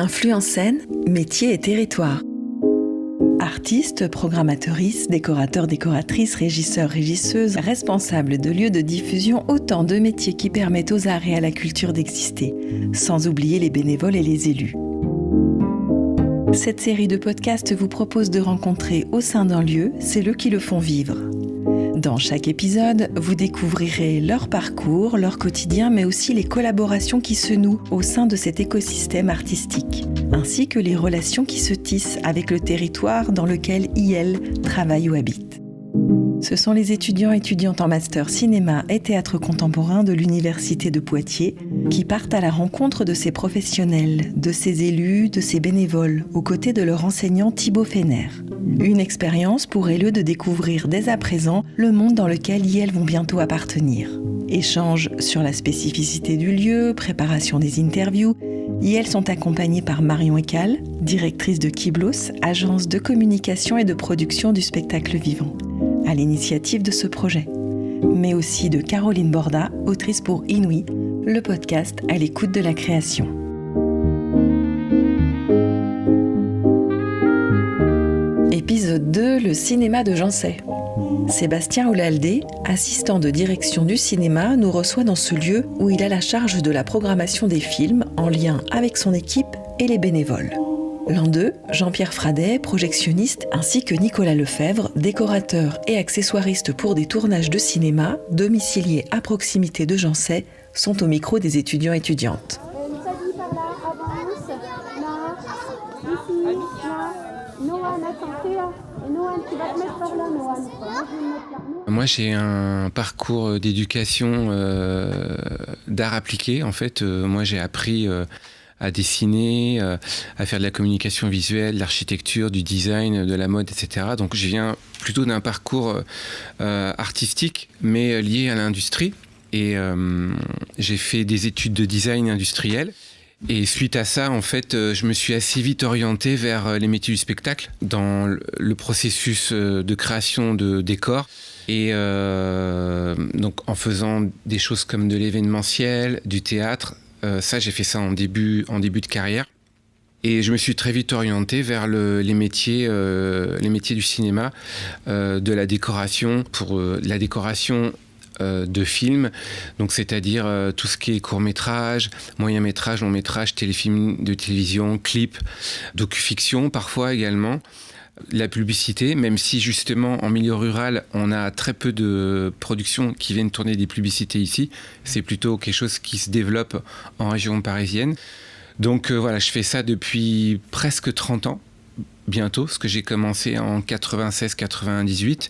Influence en scène, métier et territoire. Artistes, programmateuristes, décorateurs, décoratrices, régisseurs, régisseuses, responsables de lieux de diffusion, autant de métiers qui permettent aux arts et à la culture d'exister, sans oublier les bénévoles et les élus. Cette série de podcasts vous propose de rencontrer au sein d'un lieu celles qui le font vivre. Dans chaque épisode, vous découvrirez leur parcours, leur quotidien, mais aussi les collaborations qui se nouent au sein de cet écosystème artistique, ainsi que les relations qui se tissent avec le territoire dans lequel ils travaillent ou habitent. Ce sont les étudiants et étudiantes en master cinéma et théâtre contemporain de l'Université de Poitiers qui partent à la rencontre de ces professionnels, de ces élus, de ces bénévoles, aux côtés de leur enseignant Thibaut Fener. Une expérience pour eux de découvrir dès à présent le monde dans lequel ils vont bientôt appartenir. Échanges sur la spécificité du lieu, préparation des interviews. Ils sont accompagnés par Marion Ecal, directrice de Kiblos, agence de communication et de production du spectacle vivant, à l'initiative de ce projet. Mais aussi de Caroline Borda, autrice pour Inouï, le podcast à l'écoute de la création. Épisode 2, le cinéma de Jancet. Sébastien Oulaldé, assistant de direction du cinéma, nous reçoit dans ce lieu où il a la charge de la programmation des films en lien avec son équipe et les bénévoles. L'un d'eux, Jean-Pierre Fradet, projectionniste, ainsi que Nicolas Lefebvre, décorateur et accessoiriste pour des tournages de cinéma, domiciliés à proximité de Jancet, sont au micro des étudiants et étudiantes. Moi, j'ai un parcours d'éducation d'art appliqué. En fait, moi, j'ai appris à dessiner, à faire de la communication visuelle, de l'architecture, du design, de la mode, etc. Donc, je viens plutôt d'un parcours artistique, mais lié à l'industrie. Et j'ai fait des études de design industriel. Et suite à ça, en fait, je me suis assez vite orienté vers les métiers du spectacle, dans le processus de création de décors. Et donc, en faisant des choses comme de l'événementiel, du théâtre, ça, j'ai fait ça en début de carrière. Et je me suis très vite orienté vers les métiers du cinéma, de la décoration, pour la décoration de films, donc c'est-à-dire tout ce qui est court-métrage, moyen-métrage, long-métrage, téléfilm de télévision, clips, docu-fiction parfois également. La publicité, même si justement en milieu rural, on a très peu de productions qui viennent tourner des publicités ici, c'est plutôt quelque chose qui se développe en région parisienne. Donc voilà, je fais ça depuis presque 30 ans, bientôt, parce que j'ai commencé en 96-98.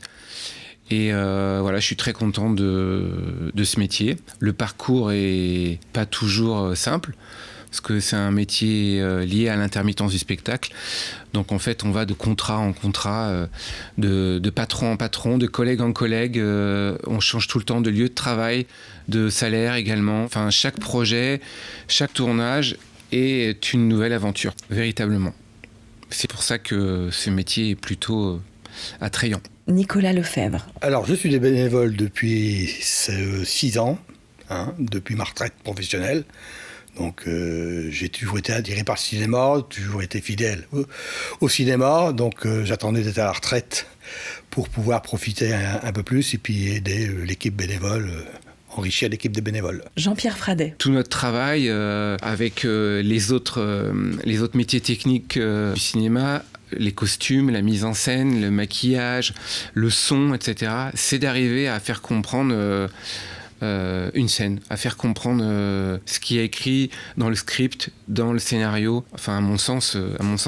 Et voilà, je suis très content de ce métier. Le parcours est pas toujours simple, parce que c'est un métier lié à l'intermittence du spectacle. Donc en fait, on va de contrat en contrat, de patron en patron, de collègue en collègue. On change tout le temps de lieu de travail, de salaire également. Enfin, chaque projet, chaque tournage est une nouvelle aventure, véritablement. C'est pour ça que ce métier est plutôt attrayant. Nicolas Lefebvre. Alors, je suis des bénévoles depuis 6 ans, depuis ma retraite professionnelle. Donc, j'ai toujours été attiré par le cinéma, toujours été fidèle au cinéma. Donc, j'attendais d'être à la retraite pour pouvoir profiter un peu plus et puis aider l'équipe bénévole, enrichir l'équipe des bénévoles. Jean-Pierre Fradet. Tout notre travail avec les autres métiers techniques du cinéma, les costumes, la mise en scène, le maquillage, le son, etc., c'est d'arriver à faire comprendre une scène, à faire comprendre ce qui est écrit dans le script, dans le scénario. Enfin, à mon sens,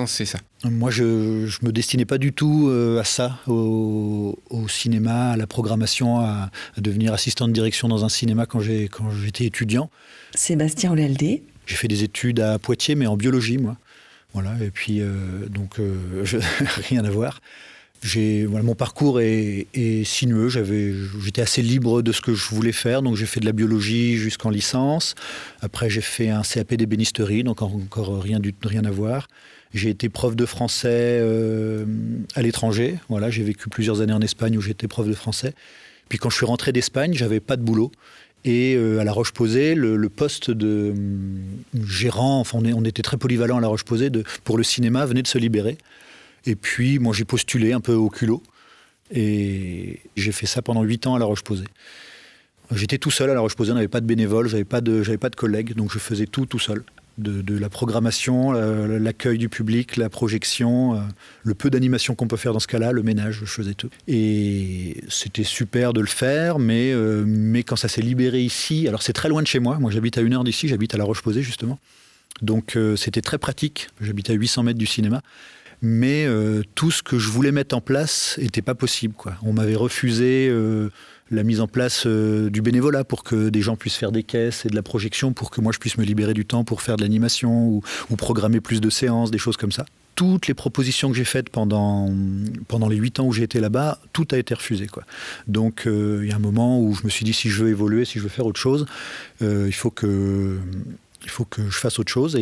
c'est ça. Moi, je me destinais pas du tout à ça, au cinéma, à la programmation, à devenir assistant de direction dans un cinéma quand j'étais étudiant. Sébastien Oulaldé. J'ai fait des études à Poitiers, mais en biologie, moi. Voilà, et puis, rien à voir. Mon parcours est sinueux. J'étais assez libre de ce que je voulais faire, donc j'ai fait de la biologie jusqu'en licence. Après, j'ai fait un CAP d'ébénisterie, donc encore rien à voir. J'ai été prof de français à l'étranger. Voilà, j'ai vécu plusieurs années en Espagne où j'étais prof de français. Puis quand je suis rentré d'Espagne, j'avais pas de boulot. Et à La Roche-Posay, le poste de gérant, enfin on était très polyvalent à La Roche-Posay, pour le cinéma venait de se libérer. Et puis moi j'ai postulé un peu au culot. Et j'ai fait ça pendant 8 ans à La Roche-Posay. J'étais tout seul à La Roche-Posay, on n'avait pas de bénévoles, j'avais pas de collègues, donc je faisais tout seul. De la programmation, l'accueil du public, la projection, le peu d'animation qu'on peut faire dans ce cas-là, le ménage, je faisais tout. Et c'était super de le faire, mais quand ça s'est libéré ici, alors c'est très loin de chez moi, j'habite à 1 heure d'ici, j'habite à La Roche-Posay justement, donc c'était très pratique, j'habite à 800 mètres du cinéma, mais tout ce que je voulais mettre en place n'était pas possible, quoi. On m'avait refusé la mise en place du bénévolat pour que des gens puissent faire des caisses et de la projection, pour que moi je puisse me libérer du temps pour faire de l'animation ou programmer plus de séances, des choses comme ça. Toutes les propositions que j'ai faites pendant les 8 ans où j'ai été là-bas, tout a été refusé, quoi. Donc il y a un moment où je me suis dit, si je veux évoluer, si je veux faire autre chose, il faut que je fasse autre chose.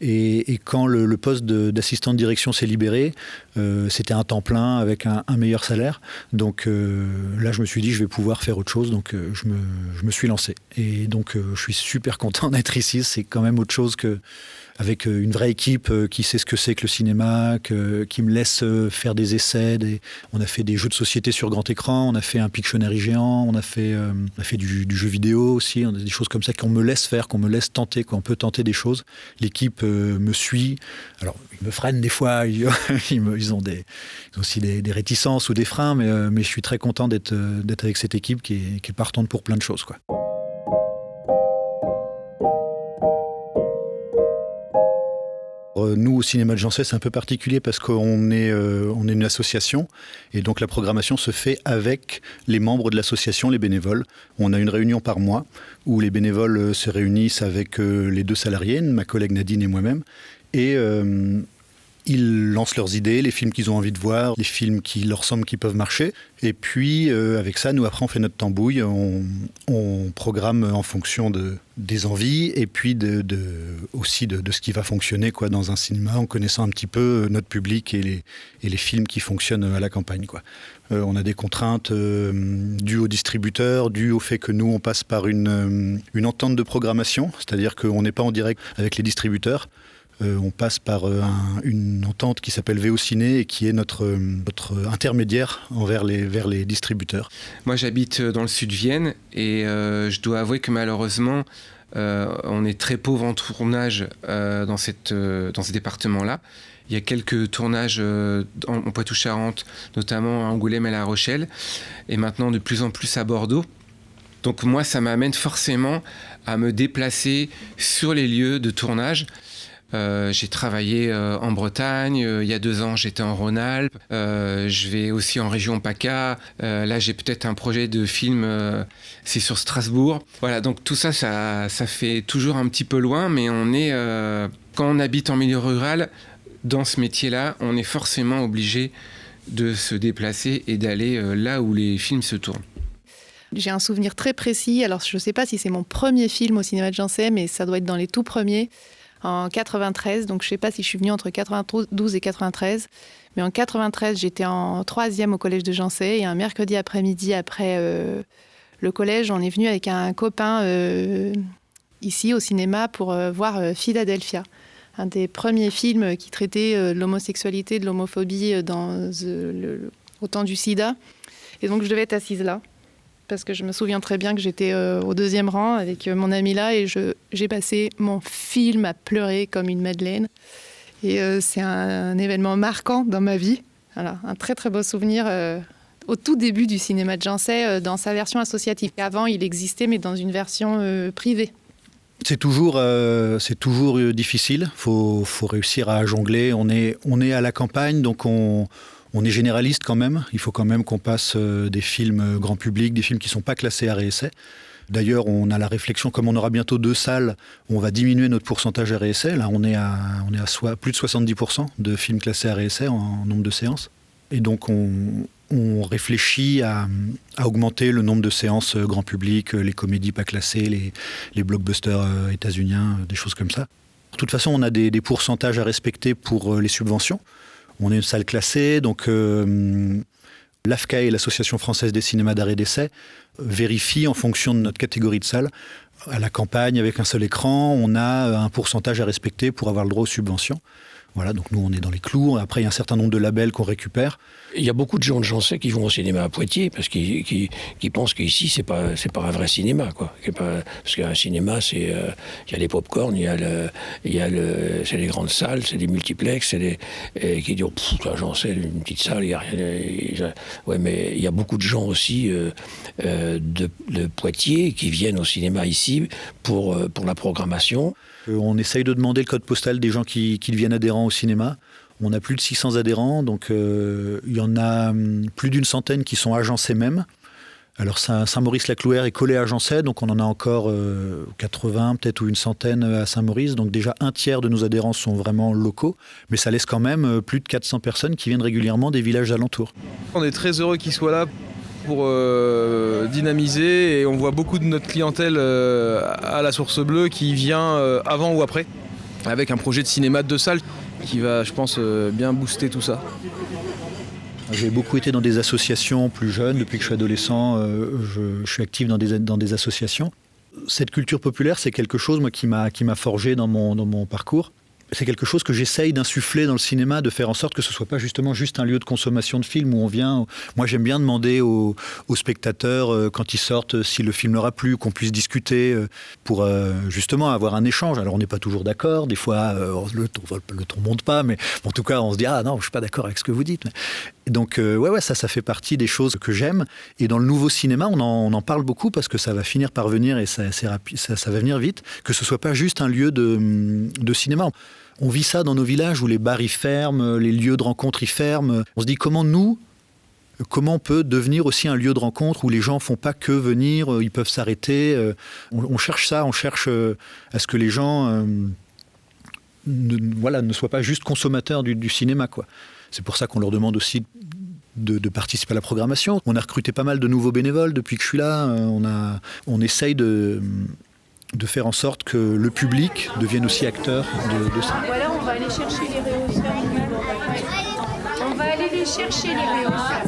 Et quand le poste d'assistant de direction s'est libéré, c'était un temps plein avec un meilleur salaire. Donc là, je me suis dit, je vais pouvoir faire autre chose. Donc je me suis lancé. Et donc je suis super content d'être ici. C'est quand même autre chose avec une vraie équipe qui sait ce que c'est que le cinéma, qui me laisse faire des essais. On a fait des jeux de société sur grand écran, on a fait un Pictionary géant, on a fait du jeu vidéo aussi, on a des choses comme ça qu'on me laisse faire, qu'on me laisse tenter, qu'on peut tenter des choses. L'équipe me suit. Alors, ils me freinent des fois, ils ont aussi des réticences ou des freins, mais je suis très content d'être avec cette équipe qui est partante pour plein de choses, quoi. Nous, au cinéma de Jancet, c'est un peu particulier parce qu'on est une association et donc la programmation se fait avec les membres de l'association, les bénévoles. On a une réunion par mois où les bénévoles se réunissent avec les 2 salariés, ma collègue Nadine et moi-même, et ils lancent leurs idées, les films qu'ils ont envie de voir, les films qui leur semblent qui peuvent marcher. Et puis, avec ça, nous, après, on fait notre tambouille, on programme en fonction des envies et puis aussi de ce qui va fonctionner, quoi, dans un cinéma, en connaissant un petit peu notre public et les films qui fonctionnent à la campagne, quoi. On a des contraintes dues aux distributeurs, dues au fait que nous, on passe par une entente de programmation, c'est-à-dire qu'on n'est pas en direct avec les distributeurs. On passe par une entente qui s'appelle VO Ciné et qui est notre intermédiaire vers les distributeurs. Moi, j'habite dans le sud de Vienne et je dois avouer que malheureusement, on est très pauvre en tournage dans ce département-là. Il y a quelques tournages en Poitou-Charentes, notamment à Angoulême et à La Rochelle, et maintenant de plus en plus à Bordeaux. Donc moi, ça m'amène forcément à me déplacer sur les lieux de tournage. J'ai travaillé en Bretagne, il y a 2 ans j'étais en Rhône-Alpes, je vais aussi en région PACA, là j'ai peut-être un projet de film, c'est sur Strasbourg. Voilà, donc tout ça fait toujours un petit peu loin, mais quand on habite en milieu rural, dans ce métier-là, on est forcément obligé de se déplacer et d'aller là où les films se tournent. J'ai un souvenir très précis, alors je ne sais pas si c'est mon premier film au cinéma de Jancet, mais ça doit être dans les tout premiers. En 93, donc je ne sais pas si je suis venue entre 92 et 93, mais en 93, j'étais en 3e au collège de Jancet et un mercredi après-midi, après le collège, on est venu avec un copain ici au cinéma pour voir Philadelphia, un des premiers films qui traitait de l'homosexualité, de l'homophobie au temps du sida. Et donc je devais être assise là, parce que je me souviens très bien que j'étais au 2e rang avec mon ami là et j'ai passé mon film à pleurer comme une madeleine. Et c'est un événement marquant dans ma vie. Voilà, un très très beau souvenir au tout début du cinéma de Jancet dans sa version associative. Avant, il existait, mais dans une version privée. C'est toujours difficile. Faut réussir à jongler. On est à la campagne, donc on est généraliste quand même. Il faut quand même qu'on passe des films grand public, des films qui ne sont pas classés arrêt essai. D'ailleurs, on a la réflexion, comme on aura bientôt 2 salles, on va diminuer notre pourcentage arrêt essai. Là, on est à plus de 70% de films classés arrêt essai en nombre de séances. Et donc, on réfléchit à augmenter le nombre de séances grand public, les comédies pas classées, les blockbusters états-uniens, des choses comme ça. De toute façon, on a des pourcentages à respecter pour les subventions. On est une salle classée, donc L'AFCA, l'Association française des cinémas d'art et d'essai, vérifie en fonction de notre catégorie de salle. À la campagne, avec un seul écran, on a un pourcentage à respecter pour avoir le droit aux subventions. Voilà, donc nous, on est dans les clous. Après, il y a un certain nombre de labels qu'on récupère. Il y a beaucoup de gens de Jancet qui vont au cinéma à Poitiers parce qu'ils pensent qu'ici, c'est pas un vrai cinéma, quoi. Parce qu'un cinéma, c'est il y a les pop-corn, c'est les grandes salles, c'est des multiplex, qui disent à Jancet, une petite salle, il y a rien. Ouais, mais il y a beaucoup de gens aussi de Poitiers qui viennent au cinéma ici pour la programmation. On essaye de demander le code postal des gens qui deviennent adhérents au cinéma. On a plus de 600 adhérents, donc il y en a plus d'une centaine qui sont agencés même. Alors Saint-Maurice-la-Clouère est collé à Jancet, donc on en a encore 80 peut-être ou une centaine à Saint-Maurice. Donc déjà un tiers de nos adhérents sont vraiment locaux, mais ça laisse quand même plus de 400 personnes qui viennent régulièrement des villages alentours. On est très heureux qu'ils soient là pour dynamiser et on voit beaucoup de notre clientèle à la Source Bleue qui vient avant ou après avec un projet de cinéma de salle qui va, je pense, bien booster tout ça. J'ai beaucoup été dans des associations plus jeunes. Depuis que je suis adolescent, je suis actif dans des associations. Cette culture populaire, c'est quelque chose moi, qui m'a forgé dans mon parcours. C'est quelque chose que j'essaye d'insuffler dans le cinéma, de faire en sorte que ce ne soit pas justement juste un lieu de consommation de films où on vient. Moi, j'aime bien demander aux spectateurs, quand ils sortent, si le film leur a plu, qu'on puisse discuter pour justement avoir un échange. Alors, on n'est pas toujours d'accord. Des fois, le ton monte pas, mais en tout cas, on se dit « Ah non, je ne suis pas d'accord avec ce que vous dites. » Donc, ça fait partie des choses que j'aime. Et dans le nouveau cinéma, on en parle beaucoup parce que ça va finir par venir et ça va venir vite, que ce ne soit pas juste un lieu de cinéma. On vit ça dans nos villages où les bars y ferment, les lieux de rencontre y ferment. On se dit comment on peut devenir aussi un lieu de rencontre où les gens ne font pas que venir, ils peuvent s'arrêter. On cherche ça, on cherche à ce que les gens ne soient pas juste consommateurs du cinéma, quoi. C'est pour ça qu'on leur demande aussi de participer à la programmation. On a recruté pas mal de nouveaux bénévoles depuis que je suis là. On essaye de faire en sorte que le public devienne aussi acteur de ça. Voilà, on va aller chercher les réhausseurs.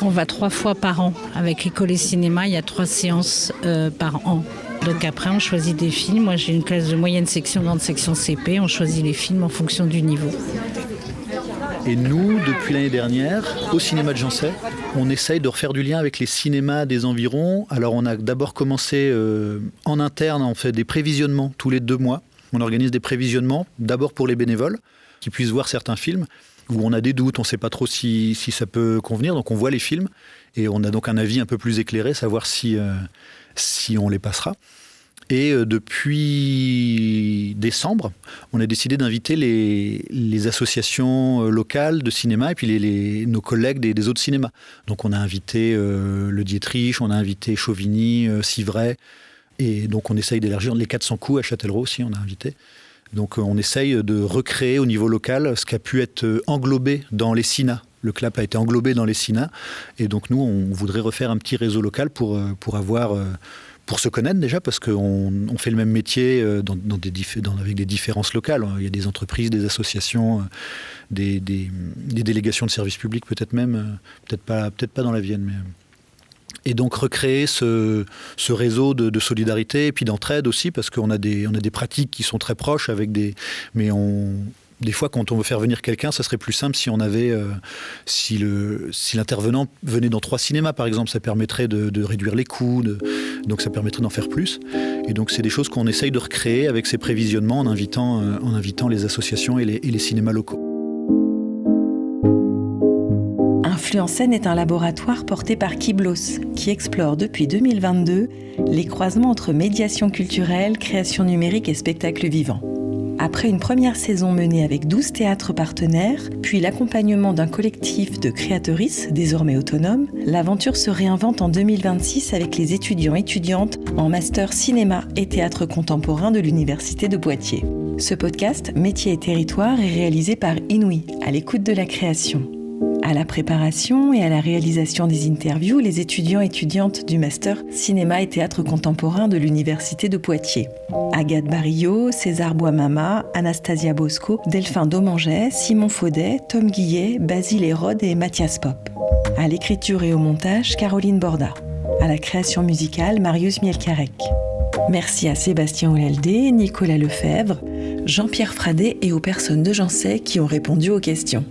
On va 3 fois par an. Avec École et Cinéma, il y a 3 séances par an. Donc après, on choisit des films. Moi, j'ai une classe de moyenne section, grande section CP. On choisit les films en fonction du niveau. Et nous, depuis l'année dernière, au cinéma de Jancet, on essaye de refaire du lien avec les cinémas des environs. Alors on a d'abord commencé en interne, on fait des prévisionnements tous les 2 mois. On organise des prévisionnements, d'abord pour les bénévoles, qui puissent voir certains films, où on a des doutes, on ne sait pas trop si ça peut convenir. Donc on voit les films, et on a donc un avis un peu plus éclairé, savoir si on les passera. Et depuis décembre, on a décidé d'inviter les associations locales de cinéma et puis nos collègues des autres cinémas. Donc on a invité le Dietrich, on a invité Chauvigny, Civray, et donc on essaye d'élargir les 400 coups à Châtellerault aussi, on a invité. Donc on essaye de recréer au niveau local ce qui a pu être englobé dans les CINA. Le CLAP a été englobé dans les CINA, et donc nous on voudrait refaire un petit réseau local pour avoir... Pour se connaître déjà, parce qu'on fait le même métier avec des différences locales. Il y a des entreprises, des associations, des délégations de services publics, peut-être pas dans la Vienne. Mais... Et donc recréer ce réseau de solidarité et puis d'entraide aussi, parce qu'on a des pratiques qui sont très proches des fois, quand on veut faire venir quelqu'un, ça serait plus simple si on avait, si l'intervenant venait dans 3 cinémas, par exemple, ça permettrait de réduire les coûts, donc ça permettrait d'en faire plus. Et donc, c'est des choses qu'on essaye de recréer avec ces prévisionnements en invitant les associations et les cinémas locaux. Influence Scène est un laboratoire porté par Kiblos, qui explore depuis 2022 les croisements entre médiation culturelle, création numérique et spectacle vivant. Après une première saison menée avec 12 théâtres partenaires, puis l'accompagnement d'un collectif de créatrices désormais autonomes, l'aventure se réinvente en 2026 avec les étudiants-étudiantes en master cinéma et théâtre contemporain de l'Université de Poitiers. Ce podcast, Métiers et territoires, est réalisé par Inouï, à l'écoute de la création. À la préparation et à la réalisation des interviews, les étudiants et étudiantes du Master Cinéma et Théâtre Contemporain de l'Université de Poitiers. Agathe Barillot, César Boimama, Anastasia Bosco, Delphin Domanget, Simon Faudet, Tom Guillet, Basile Hérode et Mathias Pop. À l'écriture et au montage, Caroline Borda. À la création musicale, Marius Mielcarek. Merci à Sébastien Oulaldé, Nicolas Lefebvre, Jean-Pierre Fradet et aux personnes de Jancet qui ont répondu aux questions.